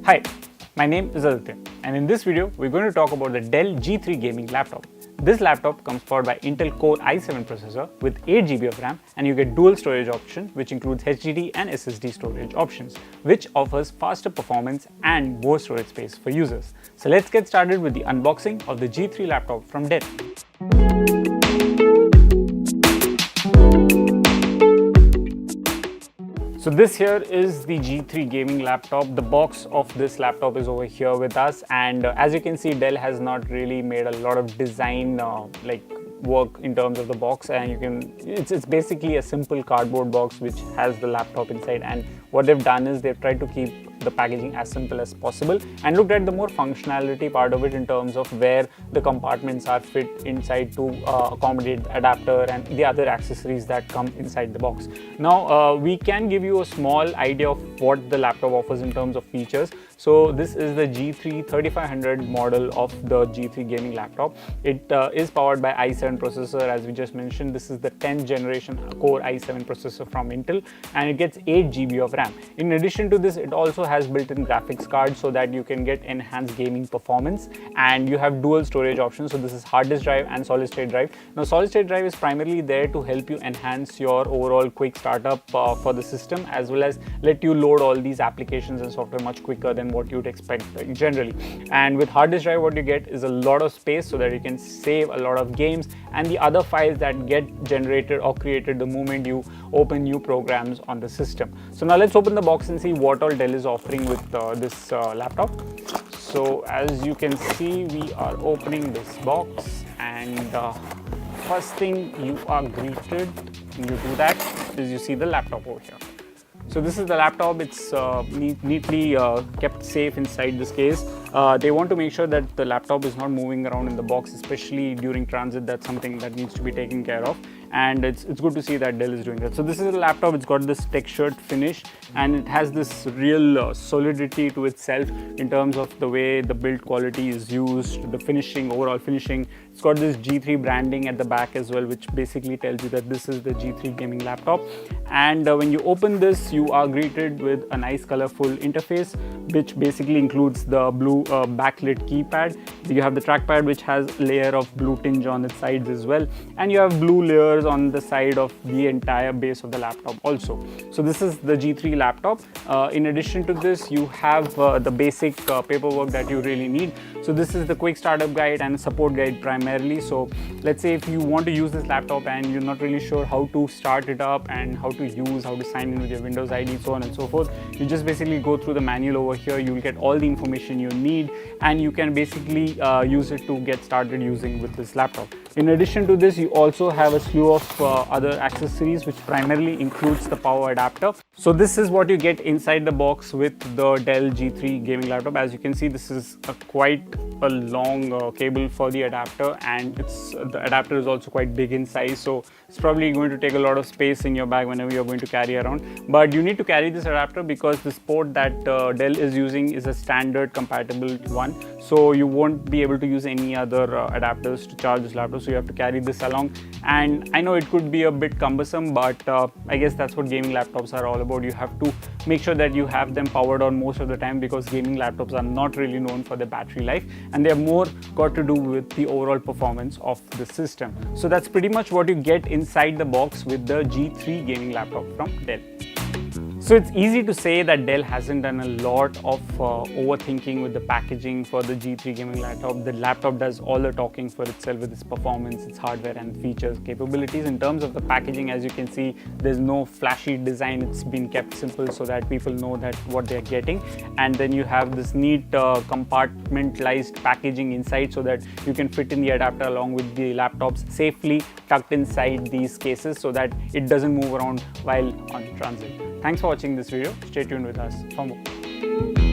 Hi, my name is Aditya, and in this video we're going to talk about the Dell G3 gaming laptop. This laptop comes powered by Intel Core i7 processor with 8GB of RAM, and you get dual storage option which includes HDD and SSD storage options, which offers faster performance and more storage space for users. So let's get started with the unboxing of the G3 laptop from Dell. So this here is the G3 gaming laptop. The box of this laptop is over here with us, and as you can see, Dell has not really made a lot of design work in terms of the box, and it's basically a simple cardboard box which has the laptop inside, and what they've done is they've tried to keep the packaging as simple as possible and looked at the more functionality part of it in terms of where the compartments are fit inside to accommodate the adapter and the other accessories that come inside the box. Now we can give you a small idea of what the laptop offers in terms of features. So this is the G3-3500 model of the G3 gaming laptop. It is powered by i7 processor, as we just mentioned. This is the 10th generation Core i7 processor from Intel, and it gets 8GB of RAM. In addition to this, it also has built-in graphics card so that you can get enhanced gaming performance, and you have dual storage options. So this is hard disk drive and solid state drive. Now solid state drive is primarily there to help you enhance your overall quick startup for the system, as well as let you load all these applications and software much quicker than what you'd expect generally. And with hard disk drive, what you get is a lot of space so that you can save a lot of games and the other files that get generated or created the moment you open new programs on the system. So now let's open the box and see what all Dell is offering with this laptop. So as you can see, we are opening this box, and first thing you are greeted when you do that is you see the laptop over here. So this is the laptop. It's neatly kept safe inside this case. They want to make sure that the laptop is not moving around in the box, especially during transit. That's something that needs to be taken care of, and it's good to see that Dell is doing that. So this is a laptop. It's got this textured finish, and it has this real solidity to itself in terms of the way the build quality is used, the finishing, overall finishing. It's got this G3 branding at the back as well, which basically tells you that this is the G3 gaming laptop. And when you open this, you are greeted with a nice colorful interface, which basically includes the blue backlit keypad. You have the trackpad, which has a layer of blue tinge on its sides as well, and you have blue layers on the side of the entire base of the laptop also. So this is the G3 laptop. In addition to this, you have the basic paperwork that you really need. So this is the quick startup guide and support guide primarily. So let's say if you want to use this laptop and you're not really sure how to start it up and how to sign in with your Windows ID, so on and so forth, you just basically go through the manual over here. You'll get all the information you need, and you can basically use it to get started using with this laptop. In addition to this, you also have a slew of other accessories, which primarily includes the power adapter. So this is what you get inside the box with the Dell G3 gaming laptop. As you can see, this is quite a long cable for the adapter, and the adapter is also quite big in size, so it's probably going to take a lot of space in your bag whenever you're going to carry around. But you need to carry this adapter because this port that Dell is using is a standard compatible one, so you won't be able to use any other adapters to charge this laptop, so you have to carry this along. And I know it could be a bit cumbersome, but I guess that's what gaming laptops are all about. You have to make sure that you have them powered on most of the time, because gaming laptops are not really known for their battery life, and they are more got to do with the overall performance of the system. So that's pretty much what you get inside the box with the G3 gaming laptop from Dell. So it's easy to say that Dell hasn't done a lot of overthinking with the packaging for the G3 gaming laptop. The laptop does all the talking for itself with its performance, its hardware and features, capabilities. In terms of the packaging, as you can see, there's no flashy design. It's been kept simple so that people know that what they're getting. And then you have this neat compartmentalized packaging inside so that you can fit in the adapter along with the laptops safely tucked inside these cases so that it doesn't move around while on transit. Thanks for watching this video. Stay tuned with us for more.